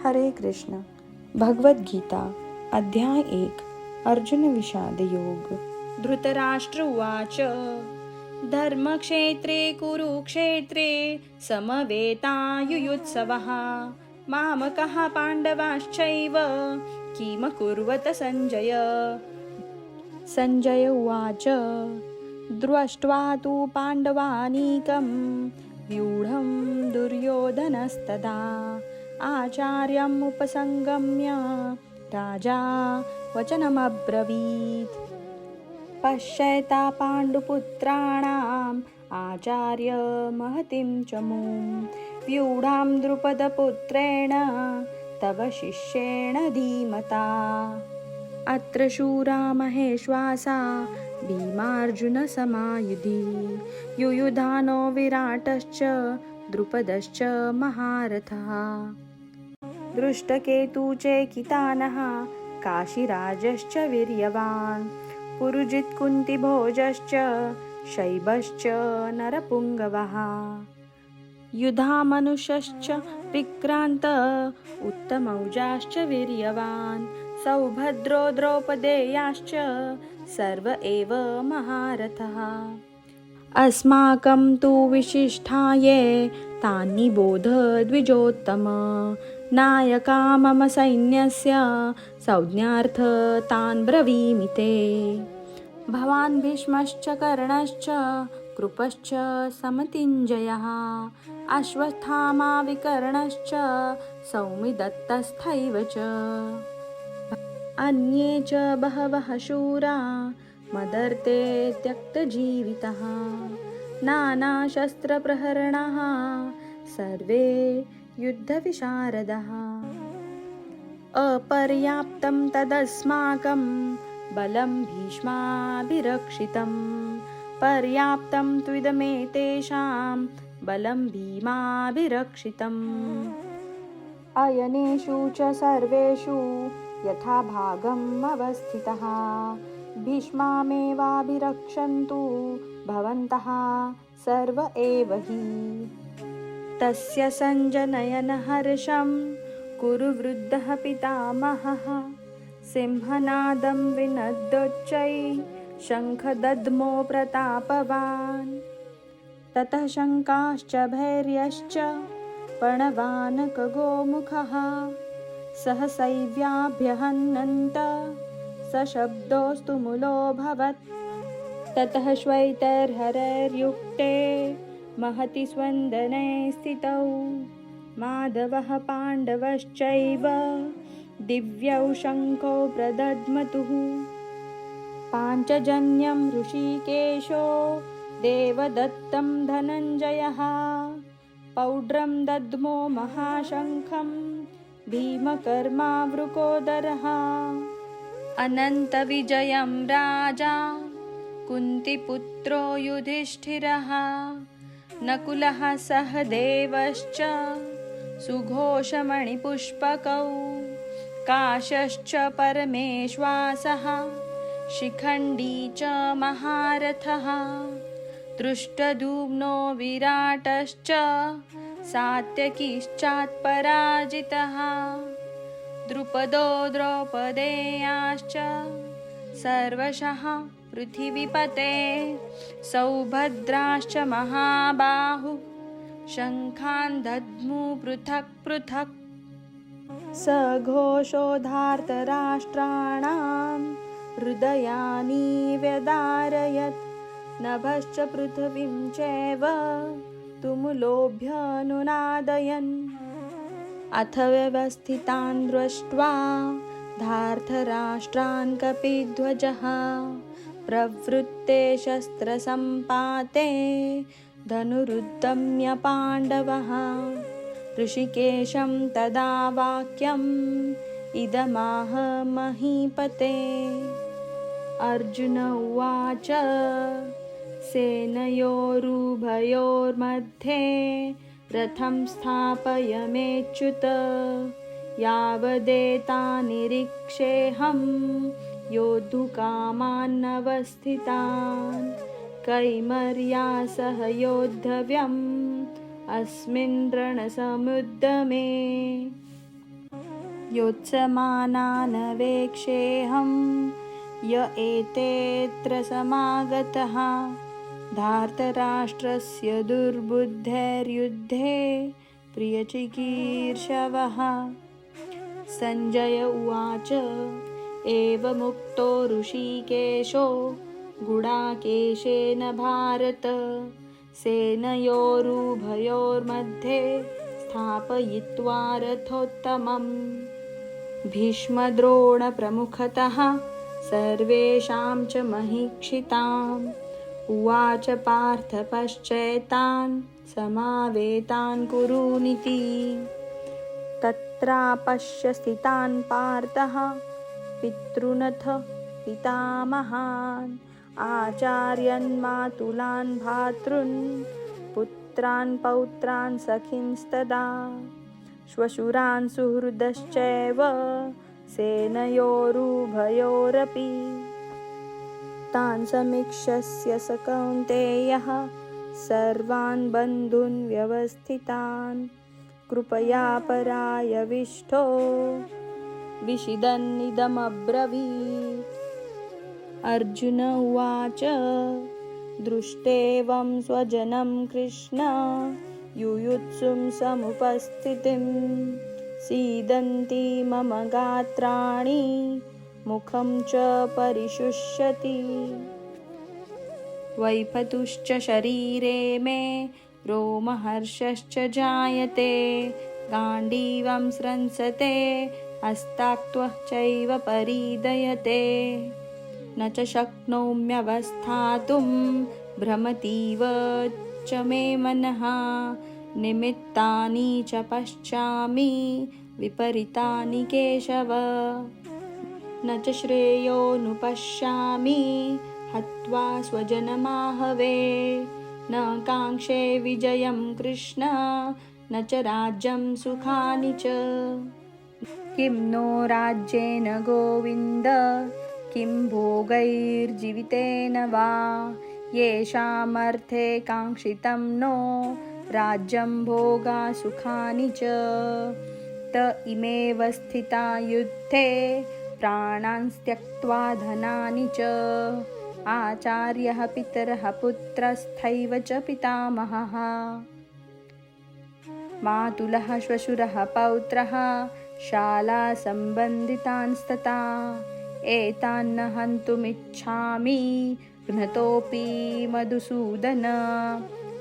हरे कृष्ण। भगवद गीता अध्याय 1 अर्जुन विषाद योग। धृतराष्ट्र उवाच धर्मक्षेत्रे कुरुक्षेत्रे समवेतायुयुत्सवः मामकः पाण्डवाश्चैव किमकुर्वत संजय। संजय उवाच दृष्ट्वा तु पाण्डवानीकं व्यूढं दुर्योधनस्तदा आचार्यम् उपसंगम्य राजा वचनमब्रवीत्। पश्यता पाण्डुपुत्राणाम् आचार्य महतीं च मूं व्यूढां द्रुपदपुत्रेण तव शिष्येण धीमता। अत्र शूरा महेश्वासा भीमार्जुनसमायुधि युयुधानो विराटश्च द्रुपदश्च महारथः दृष्टकेतुश्चेकितानः काशीराजश्च वीर्यवान् पुरुजित्कुन्तिभोजश्च शैबश्च नरपुङ्गवः युधामनुषश्च विक्रान्त उत्तमौजाश्च वीर्यवान् सौभद्रो द्रौपदेयाश्च सर्व एव महारथः। अस्माकं तु विशिष्टाये तान्निबोध द्विजोत्तम नायका मम सैन्यस्य संज्ञार्थ तान् ब्रवीमि ते। भवान् भीष्मश्च कर्णश्च कृपश्च समतिञ्जयः अश्वत्थामा विकर्णश्च सौमिदत्तस्थैव च अन्ये च बहवः शूरा मदर्ते त्यक्तजीवितः नानाशस्त्रप्रहरणाः सर्वे युद्धविशारदः। अपर्याप्तं तदस्माकं बलं भीष्माभिरक्षितं पर्याप्तं त्विदमेतेषां बलं भीमाभिरक्षितम्। अयनेषु च सर्वेषु यथा भागम् अवस्थितः भीष्मामेवाभिरक्षन्तु भवन्तः सर्व एव हि। तस्य सञ्जनयन हर्षं कुरु वृद्धः पितामहः सिंहनादं विनद्योच्चैः शङ्खदद्मो प्रतापवान्। ततः शङ्काश्च भैर्यश्च प्रणवानकगोमुखः सहसैव्याभ्यहन्नन्त सशब्दोऽस्तु मूलोऽभवत्। ततः श्वैतर्हरैर्युक्ते महति स्वन्दने स्थितौ माधवः पाण्डवश्चैव दिव्यौ शङ्खौ प्रदद्मतुः। पाञ्चजन्यं ऋषिकेशो देवदत्तं धनञ्जयः पौड्रं दद्मो महाशङ्खं भीमकर्मा वृकोदरः। अनन्तविजयं राजा कुन्तिपुत्रो युधिष्ठिरः नकुलः सहदेवश्च सुघोषमणिपुष्पकौ काशश्च परमेश्वासः शिखण्डी च महारथः दृष्टद्युम्नो विराटश्च सात्यकिश्चात्पराजितः द्रुपदो द्रौपदेयाश्च सर्वशः पृथिवीपते सौभद्राश्च महाबाहु शङ्खान् दद्मु पृथक् पृथक्। सघोषोधार्तराष्ट्राणां हृदयानि व्यदारयत् नभश्च पृथिवीं चैव तुमुलोऽभ्यनुनादयन्। अथ व्यवस्थितान् दृष्ट्वा धार्तराष्ट्रान् कपिध्वजः प्रवृत्ते शस्त्रसम्पाते धनुरुद्यम्य पाण्डवः ऋषिकेशं तदा वाक्यम् इदमाह महीपते। अर्जुन उवाच सेनयोरुभयोर्मध्ये रथं स्थापयमेच्युत यावदेतान्निरीक्षेऽहं योद्धुकामानवस्थितान् कैमर्या सह योद्धव्यम् अस्मिन् रणसमुद्यमे। योत्समानानवेक्षेऽहं य एतेऽत्र समागतः धार्तराष्ट्रस्य दुर्बुद्धैर्युद्धे प्रियचिकीर्षवः। सञ्जय उवाच एवमुक्तो ऋषिकेशो गुडाकेशेन भारत सेनयोरुभयोर्मध्ये स्थापयित्वा रथोत्तमम्। भीष्मद्रोणप्रमुखतः सर्वेषां च महीक्षिताम् उवाच पार्थ पश्चैतान् समावेतान् कुरूनिति। तत्रापश्य स्थितान् पार्थः पितॄनथ पितामहान् आचार्यान् मातुलान् भ्रातॄन् पुत्रान् पौत्रान् सखींस्तदा श्वशुरान् सुहृदश्चैव सेनयोरुभयोरपि। तान् समीक्ष्य स कौन्तेयः सर्वान् बन्धून् व्यवस्थितान् कृपया परायविष्ठो विषिदन्निदमब्रवीत्। अर्जुन उवाच दृष्टेवं स्वजनं कृष्ण युयुत्सुं समुपस्थितिं सीदन्ति मम गात्राणि मुखं च परिशुष्यति। वैपतुश्च शरीरे मे रोमहर्षश्च जायते गाण्डीवं स्रंसते हस्ताक्त्वः चैव परीदयते न च शक्नोम्यवस्थातुं भ्रमतीव च मे मनः निमित्तानि च पश्यामि विपरीतानि केशव। न च श्रेयोनुपश्यामि हत्वा स्वजनमाहवे न काङ्क्षे विजयं कृष्ण न च राज्यं सुखानि च। किं नो राज्येन गोविन्द किं भोगैर्जीवितेन वा येषामर्थे काङ्क्षितं नो राज्यं भोगा सुखानि च। त इमेव स्थिता युद्धे प्राणान् त्यक्त्वा धनानि च आचार्यः पितरः पुत्रस्थैव च पितामहः मातुलः श्वशुरः पौत्रः शालासम्बन्धितांस्तथा एतान्न हन्तुमिच्छामि घ्नतोऽपि मधुसूदन।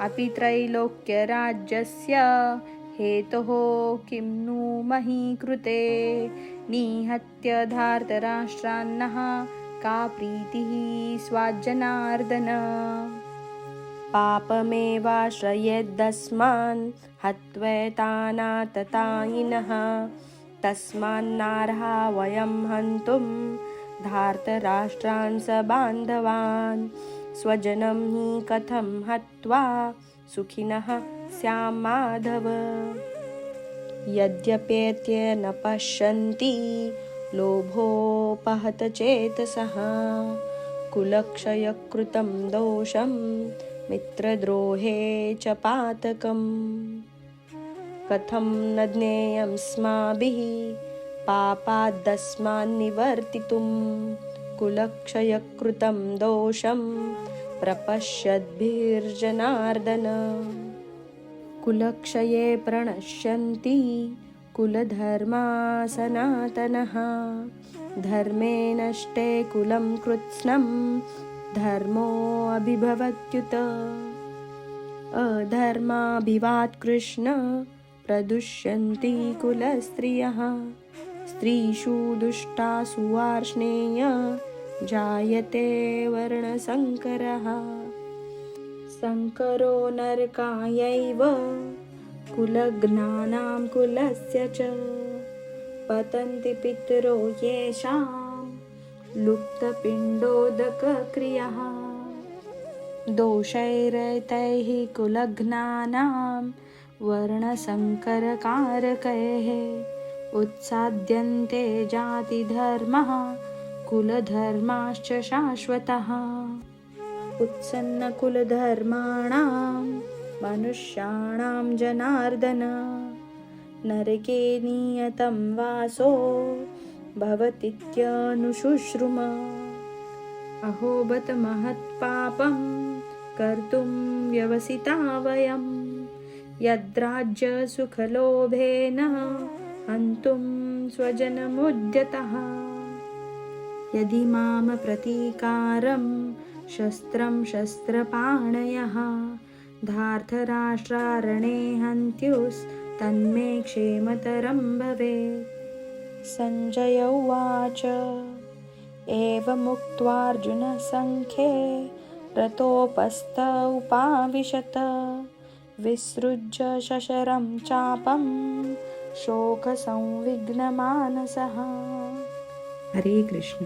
अपि त्रैलोक्यराज्यस्य हेतोः किं नु मही कृते निहत्य धार्तराष्ट्रान्नः का प्रीतिः स्वाज्जनार्दन। पापमेवाश्रयेदस्मान् हत्वैतानाततायिनः तस्मान्नार्हा वयं हन्तुं धार्तराष्ट्रान् सबान्धवान् स्वजनं हि कथं हत्वा सुखिनः स्याम माधव। यद्यपेत्य न पश्यन्ति लोभोपहत चेतसः कुलक्षयकृतं दोषं मित्रद्रोहे च पातकम्। कथं न ज्ञेयमस्माभिः पापादस्मान्निवर्तितुं कुलक्षयकृतं दोषं प्रपश्यद्भिर्जनार्दन। कुलक्षये प्रणश्यन्ति कुलधर्मा सनातनः धर्मे नष्टे कुलं कृत्स्नं धर्मोऽभिभवत्युत। अधर्माभिवात् कृष्ण प्रदुष्यन्ति कुलस्त्रियः स्त्रीषु दुष्टासु वार्ष्णेय जायते वर्णसङ्करः। संकरो नरकायैव कुलघ्नानां कुलस्य च पतन्ति पितरो येषां लुप्तपिण्डोदकक्रियः। दोषैरेतैः कुलघ्नानां वर्णसङ्करकारकैः उत्साद्यन्ते जातिधर्मः कुलधर्माश्च शाश्वतः। उत्सन्नकुलधर्माणां मनुष्याणां जनार्दन नरके नियतं वासो भवतीत्यनुशुश्रुम। अहो बत महत्पापं कर्तुं व्यवसिता वयं, यद्राज्यसुखलोभेन हन्तुं स्वजनमुद्यतः। यदि माम प्रतीकारं शस्त्रं शस्त्रपाणयः, धार्तराष्ट्रारणे हन्त्युस्तन्मे क्षेमतरं भवेत्। सञ्जय उवाच एवमुक्त्वार्जुनः सङ्ख्ये रथोपस्थ उपाविशत, विसृज्य शशरं चापं शोकसंविघ्नमानसः। हरे कृष्ण।